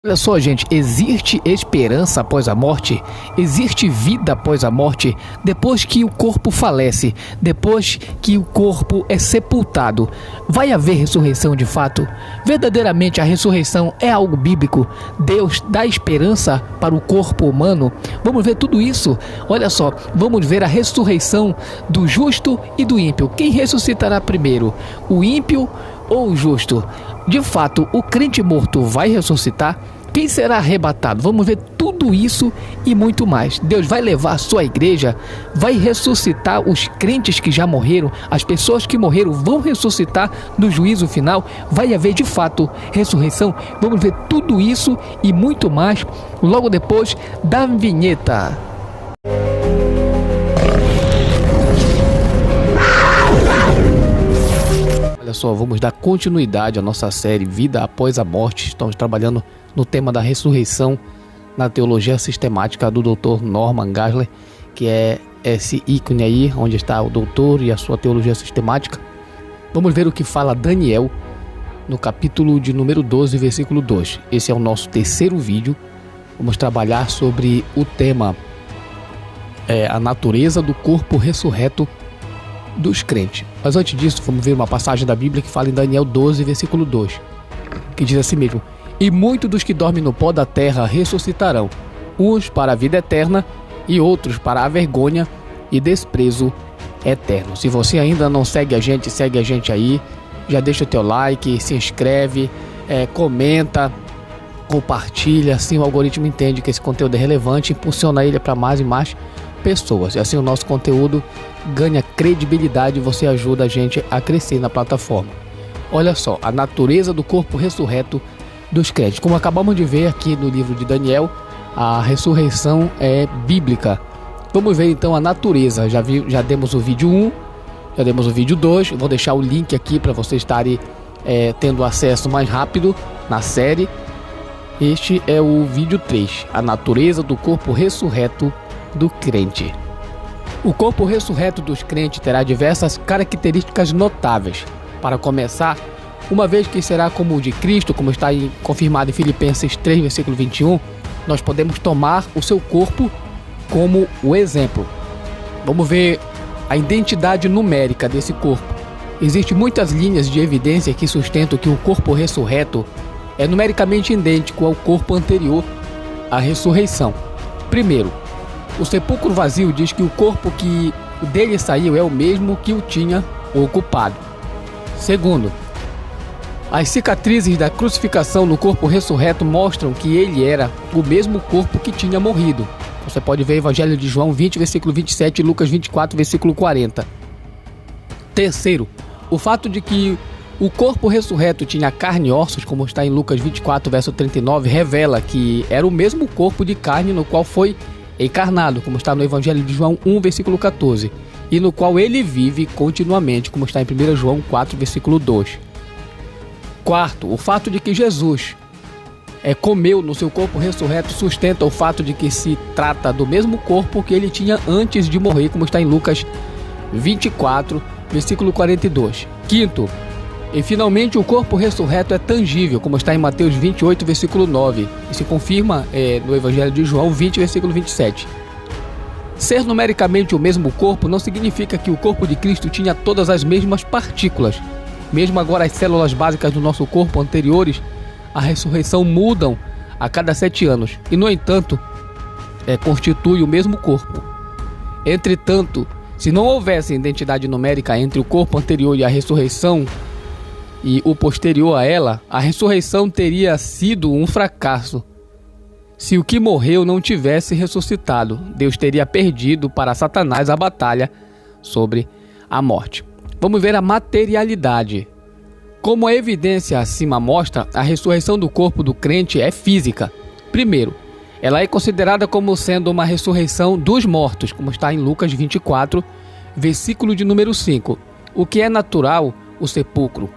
Olha só, gente, existe esperança após a morte? Existe vida após a morte? Depois que o corpo falece, depois que o corpo é sepultado, vai haver ressurreição de fato? Verdadeiramente a ressurreição é algo bíblico? Deus dá esperança para o corpo humano? Vamos ver tudo isso. Olha só, vamos ver a ressurreição do justo e do ímpio. Quem ressuscitará primeiro? O ímpio ou o justo? De fato, o crente morto vai ressuscitar? Quem será arrebatado? Vamos ver tudo isso e muito mais. Deus vai levar a sua igreja, vai ressuscitar os crentes que já morreram, as pessoas que morreram vão ressuscitar no juízo final. Vai haver de fato ressurreição. Vamos ver tudo isso e muito mais logo depois da vinheta. Olha só, vamos dar continuidade à nossa série Vida Após a Morte. Estamos trabalhando no tema da ressurreição na teologia sistemática do Dr. Norman Geisler, que é esse ícone aí, onde está o doutor e a sua teologia sistemática. Vamos ver o que fala Daniel no capítulo de número 12, versículo 2. Esse é o nosso terceiro vídeo. Vamos trabalhar sobre o tema a natureza do corpo ressurreto dos crentes. Mas antes disso, vamos ver uma passagem da Bíblia que fala em Daniel 12, versículo 2, que diz assim mesmo: e muitos dos que dormem no pó da terra ressuscitarão, uns para a vida eterna e outros para a vergonha e desprezo eterno. Se você ainda não segue a gente aí, já deixa o teu like, se inscreve, comenta, compartilha, assim o algoritmo entende que esse conteúdo é relevante e impulsiona ele para mais e mais pessoas, e assim o nosso conteúdo ganha credibilidade e você ajuda a gente a crescer na plataforma. Olha só, a natureza do corpo ressurreto dos crentes. Como acabamos de ver aqui no livro de Daniel, a ressurreição é bíblica. Vamos ver então a natureza. Já demos o vídeo 1, já demos o vídeo 2. Vou deixar o link aqui para vocês estarem tendo acesso mais rápido na série. Este é o vídeo 3, a natureza do corpo ressurreto do crente. O corpo ressurreto dos crentes terá diversas características notáveis. Para começar, uma vez que será como o de Cristo, como está confirmado em Filipenses 3, versículo 21, nós podemos tomar o seu corpo como o exemplo. Vamos ver a identidade numérica desse corpo. Existem muitas linhas de evidência que sustentam que o corpo ressurreto é numericamente idêntico ao corpo anterior à ressurreição. Primeiro, o sepulcro vazio diz que o corpo que dele saiu é o mesmo que o tinha ocupado. Segundo, as cicatrizes da crucificação no corpo ressurreto mostram que ele era o mesmo corpo que tinha morrido. Você pode ver Evangelho de João 20, versículo 27 e Lucas 24, versículo 40. Terceiro, o fato de que o corpo ressurreto tinha carne e ossos, como está em Lucas 24, verso 39, revela que era o mesmo corpo de carne no qual foi encarnado, como está no Evangelho de João 1, versículo 14, e no qual ele vive continuamente, como está em 1 João 4, versículo 2. Quarto, o fato de que Jesus comeu no seu corpo ressurreto sustenta o fato de que se trata do mesmo corpo que ele tinha antes de morrer, como está em Lucas 24, versículo 42. Quinto, e finalmente o corpo ressurreto é tangível, como está em Mateus 28, versículo 9, e se confirma no Evangelho de João 20, versículo 27. Ser numericamente o mesmo corpo não significa que o corpo de Cristo tinha todas as mesmas partículas. Mesmo agora as células básicas do nosso corpo anteriores à ressurreição mudam a cada 7 anos, e no entanto constitui o mesmo corpo. Entretanto, se não houvesse identidade numérica entre o corpo anterior e a ressurreição e o posterior a ela, a ressurreição teria sido um fracasso. Se o que morreu não tivesse ressuscitado, Deus teria perdido para Satanás a batalha sobre a morte. Vamos ver a materialidade. Como a evidência acima mostra, a ressurreição do corpo do crente é física. Primeiro, ela é considerada como sendo uma ressurreição dos mortos, como está em Lucas 24, versículo de número 5. O que é natural, o sepulcro.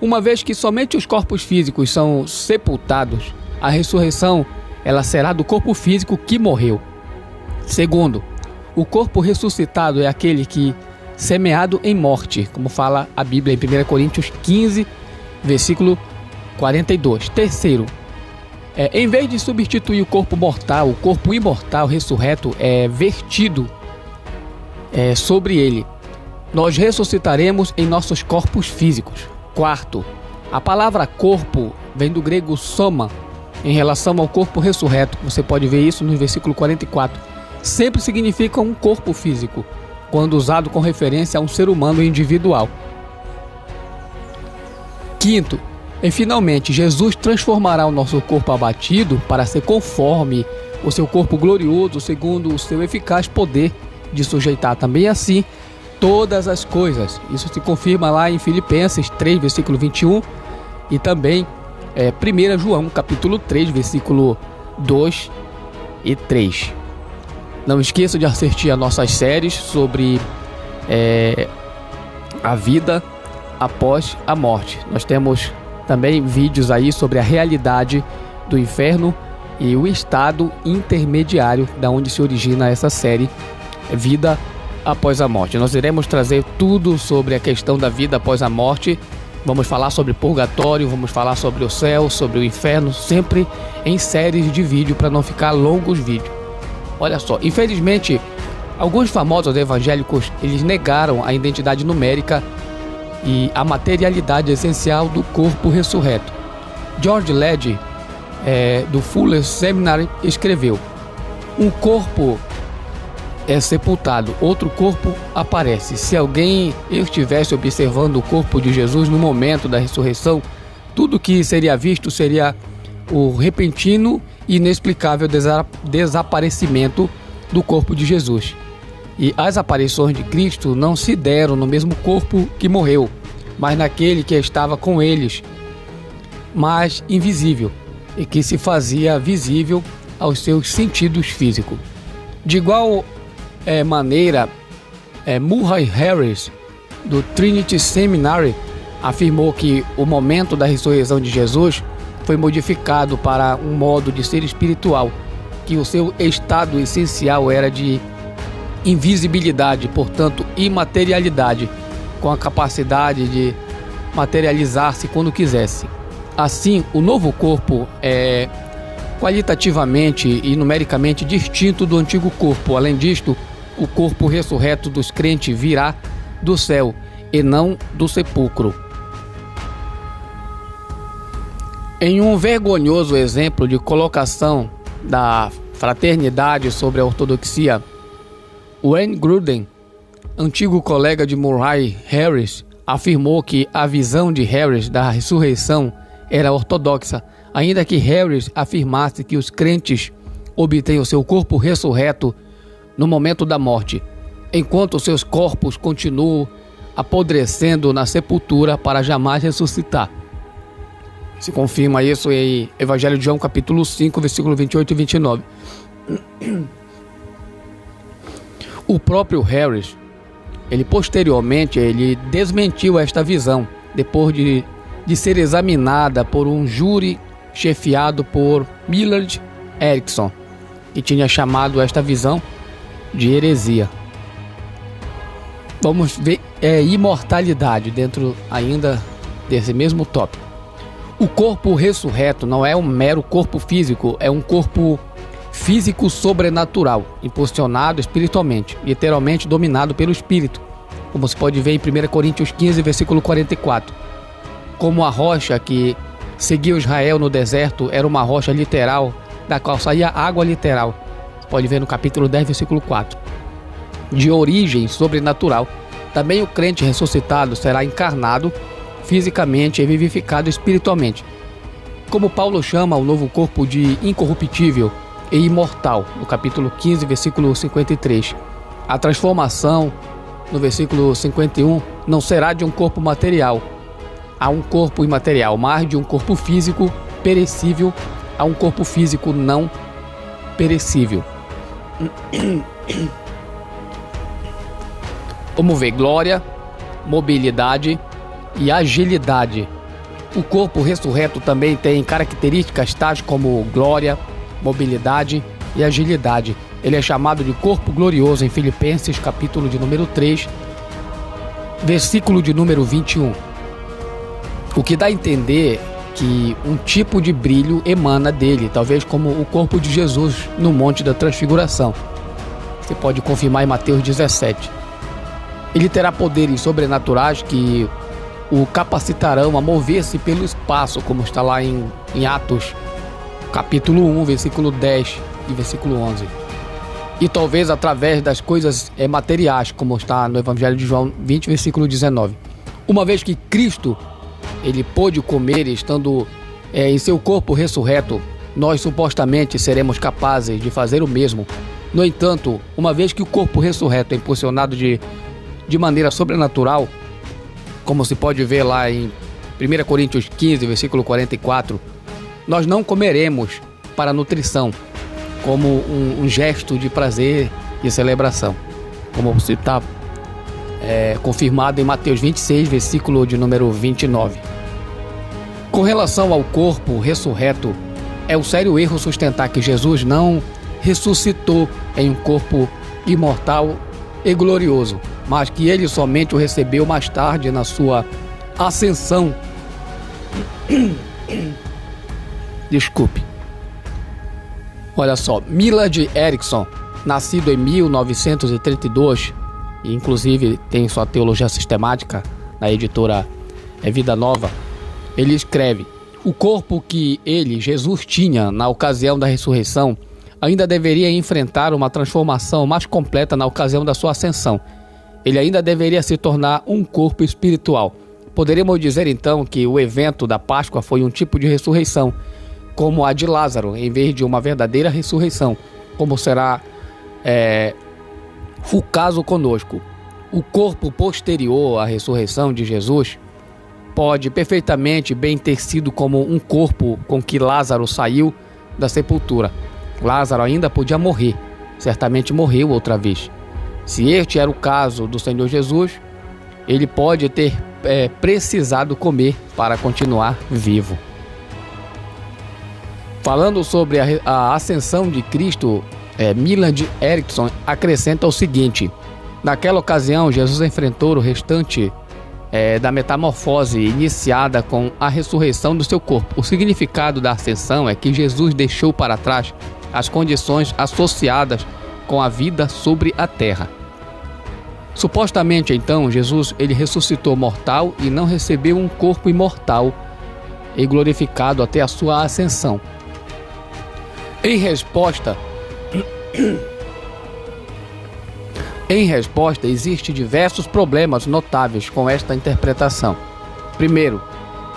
Uma vez que somente os corpos físicos são sepultados, a ressurreição ela será do corpo físico que morreu. Segundo, o corpo ressuscitado é aquele que semeado em morte, como fala a Bíblia em 1 Coríntios 15, versículo 42. Terceiro, Em vez de substituir o corpo mortal, o corpo imortal ressurreto é vertido sobre ele. Nós ressuscitaremos em nossos corpos físicos. Quarto, a palavra corpo vem do grego soma, em relação ao corpo ressurreto. Você pode ver isso no versículo 44. Sempre significa um corpo físico, quando usado com referência a um ser humano individual. Quinto, e finalmente, Jesus transformará o nosso corpo abatido para ser conforme o seu corpo glorioso, segundo o seu eficaz poder de sujeitar também assim todas as coisas. Isso se confirma lá em Filipenses 3, versículo 21 e também 1 João, capítulo 3, versículo 2 e 3. Não esqueça de assistir a nossas séries sobre a vida após a morte. Nós temos também vídeos aí sobre a realidade do inferno e o estado intermediário da onde se origina essa série Vida após a morte. Nós iremos trazer tudo sobre a questão da vida após a morte. Vamos falar sobre purgatório, vamos falar sobre o céu, sobre o inferno, sempre em séries de vídeo para não ficar longos vídeos. Olha só, infelizmente, alguns famosos evangélicos, eles negaram a identidade numérica e a materialidade essencial do corpo ressurreto. George Led, do Fuller Seminary, escreveu: um corpo é sepultado, outro corpo aparece. Se alguém estivesse observando o corpo de Jesus no momento da ressurreição, tudo que seria visto seria o repentino e inexplicável desaparecimento do corpo de Jesus. E as aparições de Cristo não se deram no mesmo corpo que morreu, mas naquele que estava com eles, mas invisível, e que se fazia visível aos seus sentidos físicos. De igual maneira, Murray Harris, do Trinity Seminary, afirmou que o momento da ressurreição de Jesus foi modificado para um modo de ser espiritual, que o seu estado essencial era de invisibilidade, portanto imaterialidade, com a capacidade de materializar-se quando quisesse. Assim, o novo corpo é qualitativamente e numericamente distinto do antigo corpo. Além disto, o corpo ressurreto dos crentes virá do céu e não do sepulcro. Em um vergonhoso exemplo de colocação da fraternidade sobre a ortodoxia, Wayne Grudem, antigo colega de Murray Harris, afirmou que a visão de Harris da ressurreição era ortodoxa, ainda que Harris afirmasse que os crentes obtêm o seu corpo ressurreto no momento da morte, enquanto seus corpos continuam apodrecendo na sepultura para jamais ressuscitar. Se confirma isso em Evangelho de João, capítulo 5, versículo 28 e 29. O próprio Harris, posteriormente desmentiu esta visão, depois de ser examinada por um júri chefiado por Millard Erickson, que tinha chamado esta visão de heresia. Vamos ver imortalidade dentro ainda desse mesmo tópico. O corpo ressurreto não é um mero corpo físico, é um corpo físico sobrenatural, impulsionado espiritualmente, literalmente dominado pelo Espírito, como se pode ver em 1 Coríntios 15, versículo 44. Como a rocha que seguia Israel no deserto era uma rocha literal, da qual saía água literal. Você pode ver no capítulo 10, versículo 4. De origem sobrenatural, também o crente ressuscitado será encarnado fisicamente e vivificado espiritualmente. Como Paulo chama o novo corpo de incorruptível e imortal, no capítulo 15, versículo 53. A transformação, no versículo 51, não será de um corpo material a um corpo imaterial, mas de um corpo físico perecível a um corpo físico não perecível. Vamos ver glória, mobilidade e agilidade. O corpo ressurreto também tem características tais como glória, mobilidade e agilidade. Ele é chamado de corpo glorioso em Filipenses, capítulo de número 3, versículo de número 21. O que dá a entender que um tipo de brilho emana dele, talvez como o corpo de Jesus no Monte da Transfiguração. Você pode confirmar em Mateus 17. Ele terá poderes sobrenaturais que o capacitarão a mover-se pelo espaço, como está lá em Atos, capítulo 1, versículo 10 e versículo 11. E talvez através das coisas materiais, como está no Evangelho de João 20, versículo 19. Uma vez que Cristo, ele pôde comer estando em seu corpo ressurreto, nós supostamente seremos capazes de fazer o mesmo. No entanto, uma vez que o corpo ressurreto é impulsionado de maneira sobrenatural, como se pode ver lá em 1 Coríntios 15, versículo 44, nós não comeremos para nutrição, como um gesto de prazer e celebração, como está confirmado em Mateus 26, versículo de número 29. Com relação ao corpo ressurreto, é um sério erro sustentar que Jesus não ressuscitou em um corpo imortal e glorioso, mas que ele somente o recebeu mais tarde na sua ascensão. Desculpe. Olha só, Millard Erickson, nascido em 1932, e inclusive tem sua teologia sistemática na editora Vida Nova, ele escreve: o corpo que ele, Jesus, tinha na ocasião da ressurreição ainda deveria enfrentar uma transformação mais completa na ocasião da sua ascensão. Ele ainda deveria se tornar um corpo espiritual. Poderíamos dizer então que o evento da Páscoa foi um tipo de ressurreição, como a de Lázaro, em vez de uma verdadeira ressurreição, como será o caso conosco. O corpo posterior à ressurreição de Jesus pode perfeitamente bem ter sido como um corpo com que Lázaro saiu da sepultura. Lázaro ainda podia morrer, certamente morreu outra vez. Se este era o caso do Senhor Jesus, ele pode ter precisado comer para continuar vivo. Falando sobre a ascensão de Cristo, Millard Erickson acrescenta o seguinte: naquela ocasião, Jesus enfrentou o restante da metamorfose iniciada com a ressurreição do seu corpo. O significado da ascensão é que Jesus deixou para trás as condições associadas com a vida sobre a terra. Supostamente, então, Jesus ele ressuscitou mortal e não recebeu um corpo imortal e glorificado até a sua ascensão. Em resposta, existem diversos problemas notáveis com esta interpretação. Primeiro,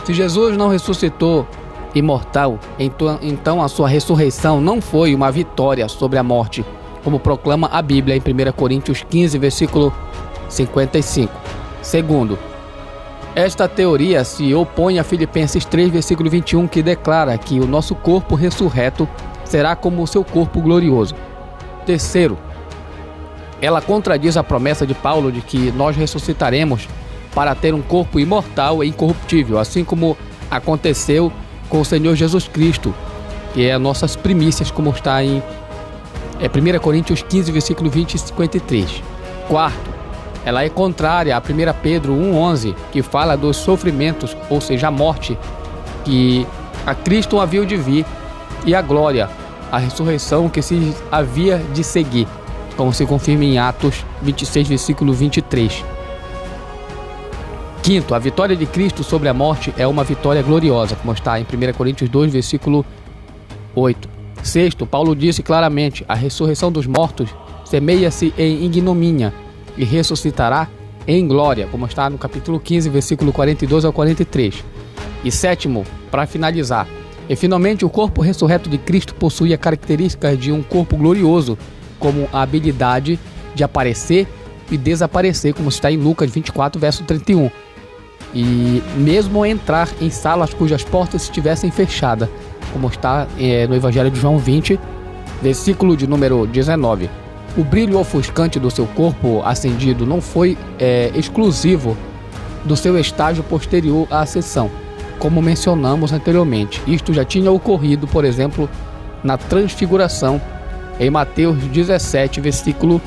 se Jesus não ressuscitou imortal, então a sua ressurreição não foi uma vitória sobre a morte, como proclama a Bíblia em 1 Coríntios 15, versículo 55. Segundo, esta teoria se opõe a Filipenses 3, versículo 21, que declara que o nosso corpo ressurreto será como o seu corpo glorioso. Terceiro, ela contradiz a promessa de Paulo de que nós ressuscitaremos para ter um corpo imortal e incorruptível, assim como aconteceu com o Senhor Jesus Cristo, que é as nossas primícias, como está em 1 Coríntios 15, versículo 20 e 53. Quarto, ela é contrária a 1 Pedro 1,11, que fala dos sofrimentos, ou seja, a morte, que a Cristo havia de vir, e a glória, a ressurreição que se havia de seguir, como se confirma em Atos 26, versículo 23. Quinto, a vitória de Cristo sobre a morte é uma vitória gloriosa, como está em 1 Coríntios 2, versículo 8. Sexto, Paulo disse claramente: a ressurreição dos mortos semeia-se em ignomínia e ressuscitará em glória, como está no capítulo 15, versículo 42 ao 43. E sétimo, para finalizar, e finalmente o corpo ressurreto de Cristo possui a característica de um corpo glorioso, como a habilidade de aparecer e desaparecer, como está em Lucas 24, verso 31. E mesmo entrar em salas cujas portas estivessem fechadas, como está no Evangelho de João 20, versículo de número 19. O brilho ofuscante do seu corpo ascendido não foi exclusivo do seu estágio posterior à ascensão, como mencionamos anteriormente. Isto já tinha ocorrido, por exemplo, na transfiguração, em Mateus 17, versículo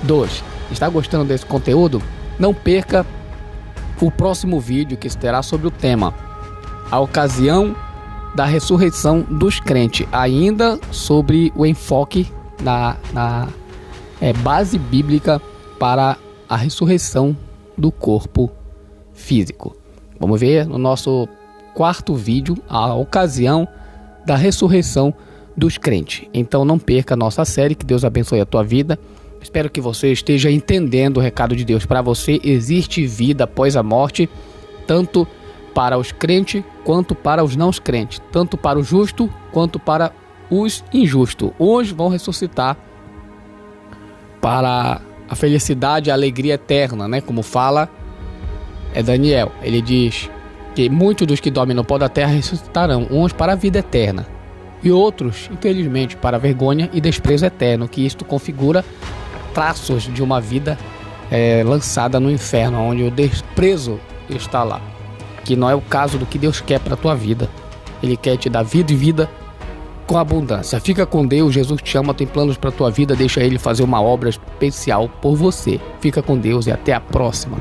2. Está gostando desse conteúdo? Não perca o próximo vídeo que terá sobre o tema a ocasião da ressurreição dos crentes, ainda sobre o enfoque na base bíblica para a ressurreição do corpo físico. Vamos ver no nosso quarto vídeo a ocasião da ressurreição dos crentes. Então não perca a nossa série, que Deus abençoe a tua vida. Espero que você esteja entendendo o recado de Deus para você. Existe vida após a morte, tanto para os crentes quanto para os não crentes, tanto para o justo quanto para os injustos. Uns vão ressuscitar para a felicidade e a alegria eterna, né? Como fala Daniel. Ele diz que muitos dos que dormem no pó da terra ressuscitarão, uns para a vida eterna e outros, infelizmente, para a vergonha e desprezo eterno, que isto configura traços de uma vida lançada no inferno, onde o desprezo está lá, que não é o caso do que Deus quer para a tua vida. Ele quer te dar vida e vida com abundância. Fica com Deus, Jesus te ama, tem planos para a tua vida, deixa Ele fazer uma obra especial por você. Fica com Deus e até a próxima.